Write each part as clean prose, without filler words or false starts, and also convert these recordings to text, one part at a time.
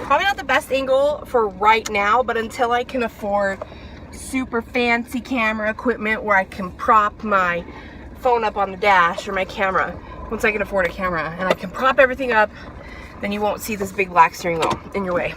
Probably not the best angle for right now, but until I can afford super fancy camera equipment where I can prop my phone up on the dash or my camera, once I can afford a camera and I can prop everything up, then you won't see this big black steering wheel in your way.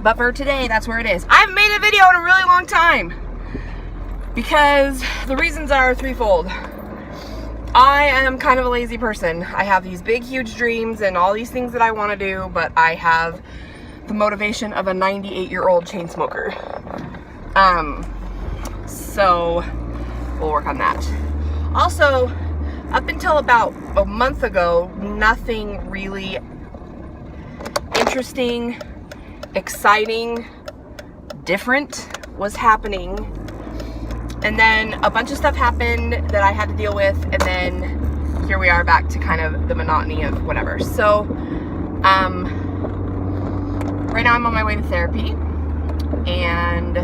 But for today, that's where it is. I haven't made a video in a really long time because the reasons are threefold. I am kind of a lazy person. I have these big, huge dreams and all these things that I want to do, but I have the motivation of a 98-year-old chain smoker. So we'll work on that. Also, up until about a month ago, nothing really interesting, exciting, different was happening. And then a bunch of stuff happened that I had to deal with, and then here we are back to kind of the monotony of whatever. So, right now I'm on my way to therapy, and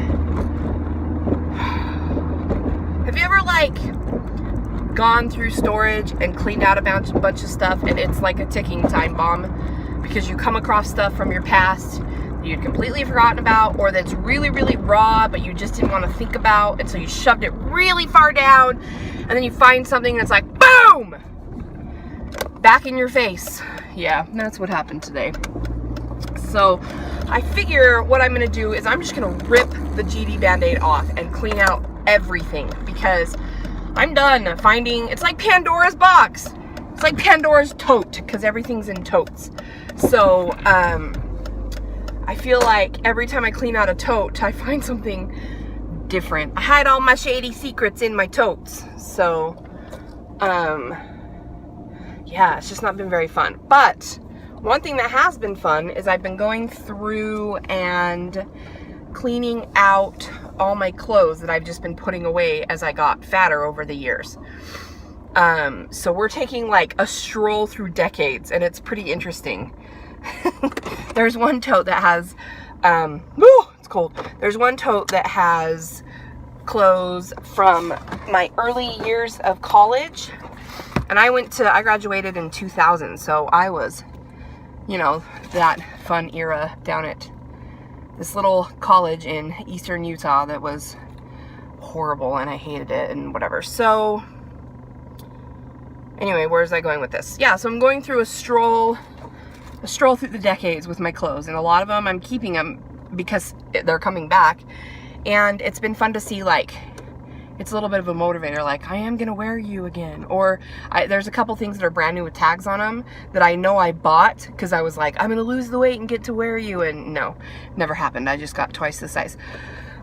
have you ever like gone through storage and cleaned out a bunch of stuff, and it's like a ticking time bomb because you come across stuff from your past you'd completely forgotten about, or that's really, really raw, but you just didn't want to think about, and so you shoved it really far down, and then you find something that's like, boom! Back in your face. Yeah, that's what happened today. So, I figure what I'm going to do is I'm just going to rip the GD Band-Aid off and clean out everything, because I'm done finding, it's like Pandora's box. It's like Pandora's tote, because everything's in totes. So, I feel like every time I clean out a tote, I find something different. I hide all my shady secrets in my totes. So, yeah, it's just not been very fun. But one thing that has been fun is I've been going through and cleaning out all my clothes that I've just been putting away as I got fatter over the years. So we're taking like a stroll through decades, and it's pretty interesting. There's one tote that has, it's cold. There's one tote that has clothes from my early years of college. And I graduated in 2000. So I was, you know, that fun era down at this little college in eastern Utah that was horrible and I hated it and whatever. So anyway, where was I going with this? Yeah, so I'm going through a stroll through the decades with my clothes, and a lot of them I'm keeping them because they're coming back, and it's been fun to see, like, it's a little bit of a motivator, like, I am gonna wear you again, or there's a couple things that are brand new with tags on them that I know I bought because I was like, I'm gonna lose the weight and get to wear you, and no, never happened. I just got twice the size,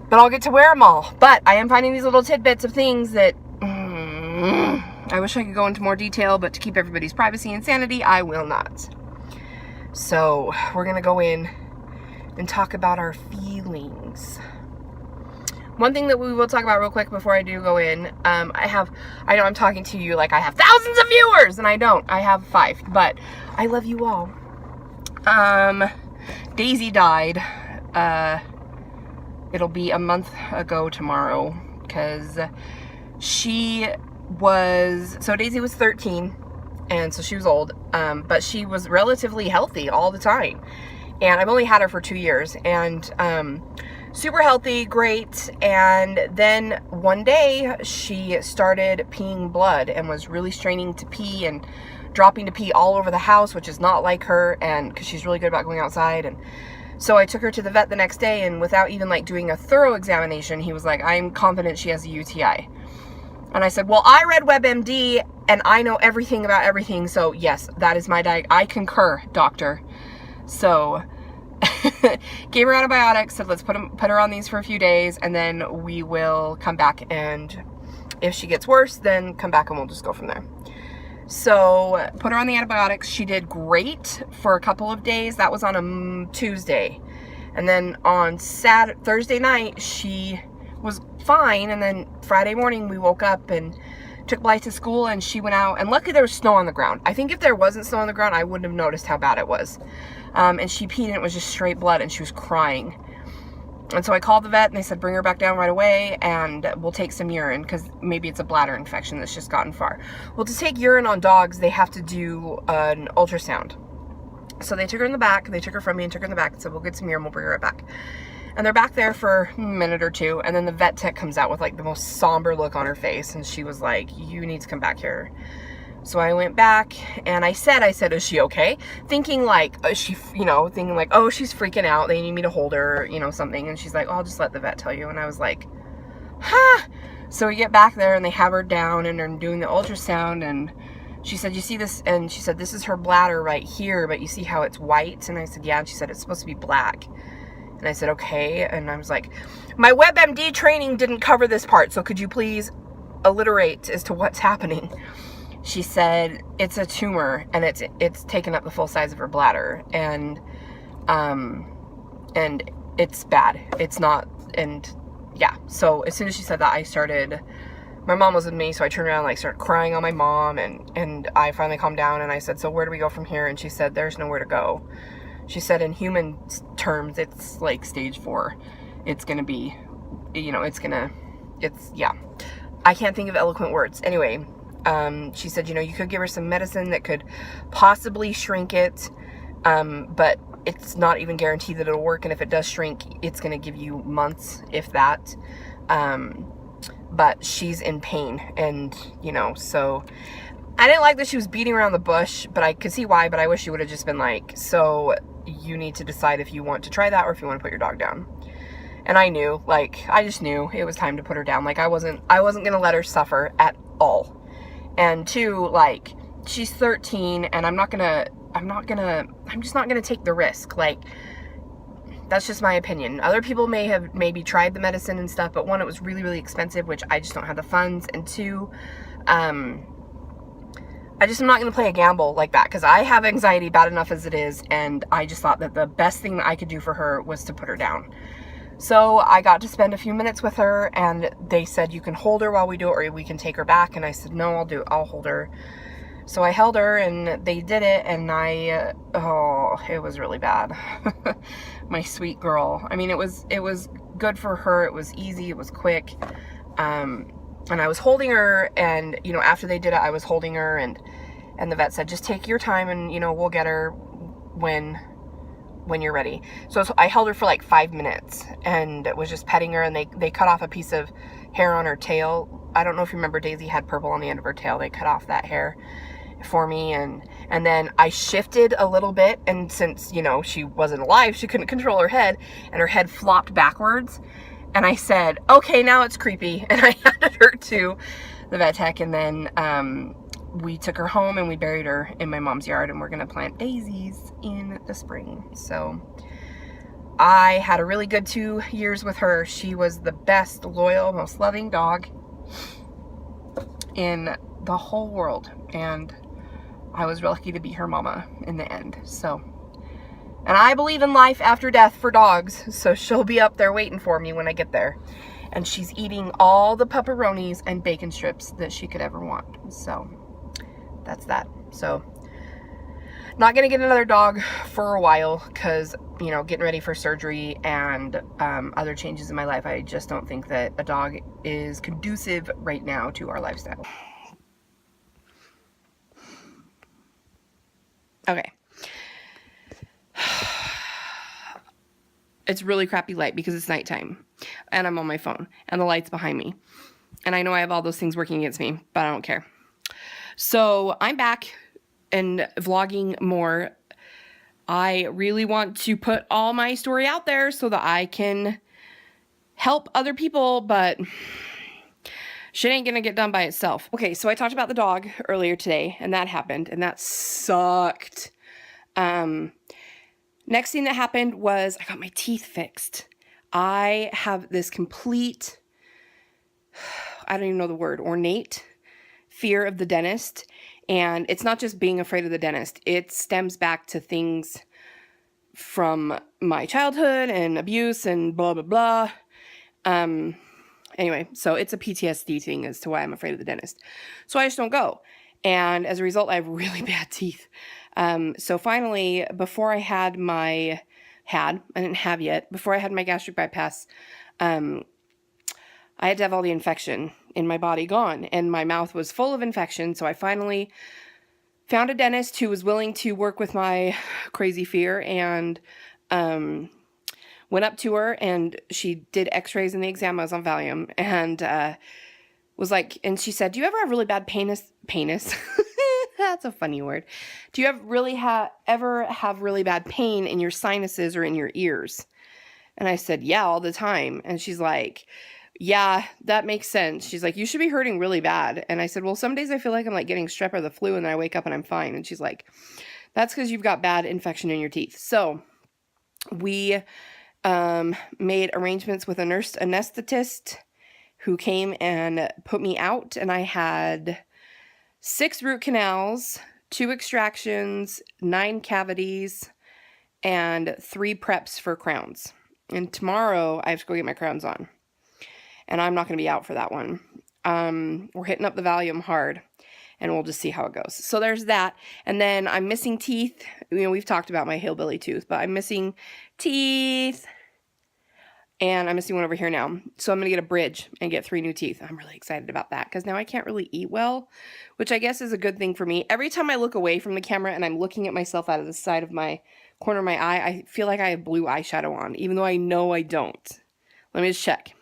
but I'll get to wear them all. But I am finding these little tidbits of things that I wish I could go into more detail, but to keep everybody's privacy and sanity, I will not. So we're gonna go in and talk about our feelings. One thing that we will talk about real quick before I do go in, I know I'm talking to you like I have thousands of viewers, and I don't. I have 5, but I love you all. Daisy died. It'll be a month ago tomorrow, because Daisy was 13. And so she was old, but she was relatively healthy all the time. And I've only had her for 2 years, and super healthy, great. And then one day she started peeing blood and was really straining to pee and dropping to pee all over the house, which is not like her, and because she's really good about going outside. And so I took her to the vet the next day, and without even like doing a thorough examination, he was like, I'm confident she has a UTI. And I said, well, I read WebMD and I know everything about everything. So yes, that is my I concur, doctor. So gave her antibiotics, said, let's put her on these for a few days, and then we will come back, and if she gets worse, then come back and we'll just go from there. So put her on the antibiotics. She did great for a couple of days. That was on a Tuesday. And then on Thursday night, she was fine, and then Friday morning we woke up and took Blythe to school, and she went out, and luckily there was snow on the ground. I think if there wasn't snow on the ground, I wouldn't have noticed how bad it was. And she peed, and it was just straight blood, and she was crying. And so I called the vet, and they said, bring her back down right away, and we'll take some urine, because maybe it's a bladder infection that's just gotten far. Well, to take urine on dogs, they have to do an ultrasound. So they took her in the back. They took her from me and took her in the back and said, we'll get some here and we'll bring her right back. And they're back there for a minute or two. And then the vet tech comes out with like the most somber look on her face. And she was like, you need to come back here. So I went back and I said, is she okay? Thinking like, thinking like, oh, she's freaking out. They need me to hold her, something. And she's like, oh, I'll just let the vet tell you. And I was like, huh? So we get back there and they have her down and they're doing the ultrasound, and she said, you see this? And she said, this is her bladder right here, but you see how it's white? And I said, yeah. And she said, it's supposed to be black. And I said, okay. And I was like, my WebMD training didn't cover this part, so could you please alliterate as to what's happening? She said, it's a tumor and it's taken up the full size of her bladder, and it's bad. It's not, and yeah. So as soon as she said that, my mom was with me, so I turned around and like started crying on my mom, and I finally calmed down and I said, so where do we go from here? And she said, there's nowhere to go. She said, in human terms, it's like stage 4. It's gonna be, yeah. I can't think of eloquent words. Anyway, she said, you could give her some medicine that could possibly shrink it, but it's not even guaranteed that it'll work. And if it does shrink, it's going to give you months, if that. But she's in pain, and, so I didn't like that she was beating around the bush, but I could see why. But I wish she would have just been like, so you need to decide if you want to try that or if you want to put your dog down. And I knew, I just knew it was time to put her down. I wasn't going to let her suffer at all. And 2, she's 13 and I'm just not gonna take the risk. That's just my opinion. Other people may have maybe tried the medicine and stuff, but 1, it was really, really expensive, which I just don't have the funds. And 2, I'm not gonna play a gamble like that, because I have anxiety bad enough as it is, and I just thought that the best thing that I could do for her was to put her down. So I got to spend a few minutes with her, and they said, you can hold her while we do it, or we can take her back. And I said, no, I'll hold her. So I held her, and they did it, and it was really bad. My sweet girl. I mean, it was good for her. It was easy. It was quick. And I was holding her, and, after they did it, I was holding her, and the vet said, just take your time, and, we'll get her when you're ready. So I held her for 5 minutes and was just petting her, and they cut off a piece of hair on her tail. I don't know if you remember, Daisy had purple on the end of her tail. They cut off that hair for me, and then I shifted a little bit, and since, she wasn't alive, she couldn't control her head, and her head flopped backwards, and I said, okay, now it's creepy, and I handed her to the vet tech, and then we took her home and we buried her in my mom's yard, and we're gonna plant daisies in the spring. So I had a really good 2 years with her. She was the best, loyal, most loving dog in the whole world, and I was lucky to be her mama in the end. So, and I believe in life after death for dogs, so she'll be up there waiting for me when I get there. And she's eating all the pepperonis and bacon strips that she could ever want. So that's that. So not gonna get another dog for a while, because getting ready for surgery and other changes in my life. I just don't think that a dog is conducive right now to our lifestyle. Okay. It's really crappy light because it's nighttime and I'm on my phone and the light's behind me, and I know I have all those things working against me, but I don't care. So I'm back and vlogging more. I really want to put all my story out there so that I can help other people, but shit ain't gonna get done by itself. Okay, so I talked about the dog earlier today, and that happened, and that sucked. Next thing that happened was I got my teeth fixed. I have this complete, I don't even know the word, ornate fear of the dentist. And it's not just being afraid of the dentist. It stems back to things from my childhood and abuse and blah, blah, blah. Anyway, so it's a PTSD thing as to why I'm afraid of the dentist. So I just don't go. And as a result, I have really bad teeth. So finally, before I had my, I didn't have yet, before I had my gastric bypass, I had to have all the infection in my body gone, and my mouth was full of infection. So I finally found a dentist who was willing to work with my crazy fear, and went up to her, and she did x-rays in the exam. I was on Valium, and was like, and she said, do you ever have really bad penis? That's a funny word. Do you ever have really bad pain in your sinuses or in your ears? And I said, yeah, all the time. And she's like, yeah, that makes sense. She's like, you should be hurting really bad. And I said, well, some days I feel like I'm like getting strep or the flu, and then I wake up and I'm fine. And she's like, that's because you've got bad infection in your teeth. So we made arrangements with a nurse anesthetist who came and put me out, and I had 6 root canals, 2 extractions, 9 cavities, and 3 preps for crowns. And tomorrow I have to go get my crowns on, and I'm not going to be out for that one. We're hitting up the Valium hard, and we'll just see how it goes. So there's that. And then I'm missing teeth. You know, we've talked about my hillbilly tooth, but I'm missing teeth. And I'm missing one over here now. So I'm going to get a bridge and get 3 new teeth. I'm really excited about that because now I can't really eat well, which I guess is a good thing for me. Every time I look away from the camera and I'm looking at myself out of the side of my corner of my eye, I feel like I have blue eyeshadow on, even though I know I don't. Let me just check.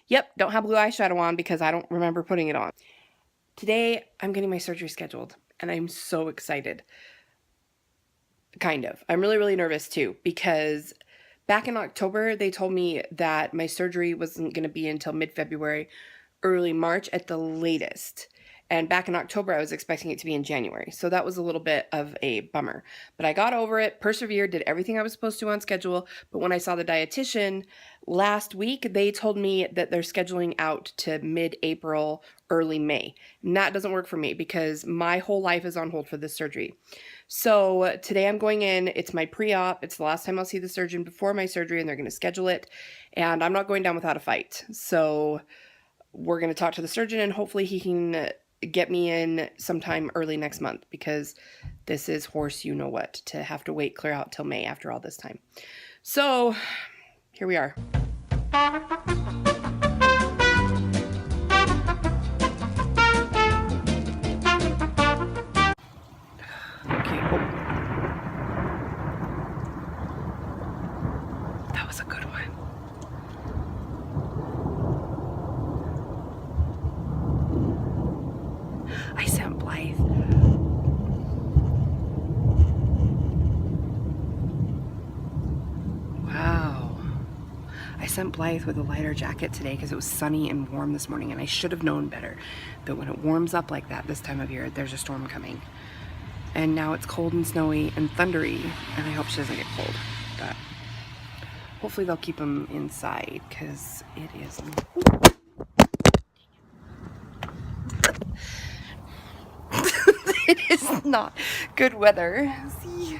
Yep, don't have blue eyeshadow on because I don't remember putting it on. Today, I'm getting my surgery scheduled, and I'm so excited. Kind of. I'm really, really nervous too, because back in October, they told me that my surgery wasn't going to be until mid-February, early March at the latest. And back in October, I was expecting it to be in January. So that was a little bit of a bummer. But I got over it, persevered, did everything I was supposed to on schedule. But when I saw the dietitian last week, they told me that they're scheduling out to mid-April, early May. And that doesn't work for me because my whole life is on hold for this surgery. So today I'm going in. It's my pre-op. It's the last time I'll see the surgeon before my surgery, and they're going to schedule it. And I'm not going down without a fight. So we're going to talk to the surgeon, and hopefully he can get me in sometime early next month, because this is horse you know what to have to wait clear out till May after all this time. So here we are. Okay. Oh. That was a good one. I sent Blythe. Wow. I sent Blythe with a lighter jacket today because it was sunny and warm this morning, and I should have known better that when it warms up like that this time of year, there's a storm coming. And now it's cold and snowy and thundery, and I hope she doesn't get cold. But hopefully they'll keep them inside because it is... It is not good weather. See?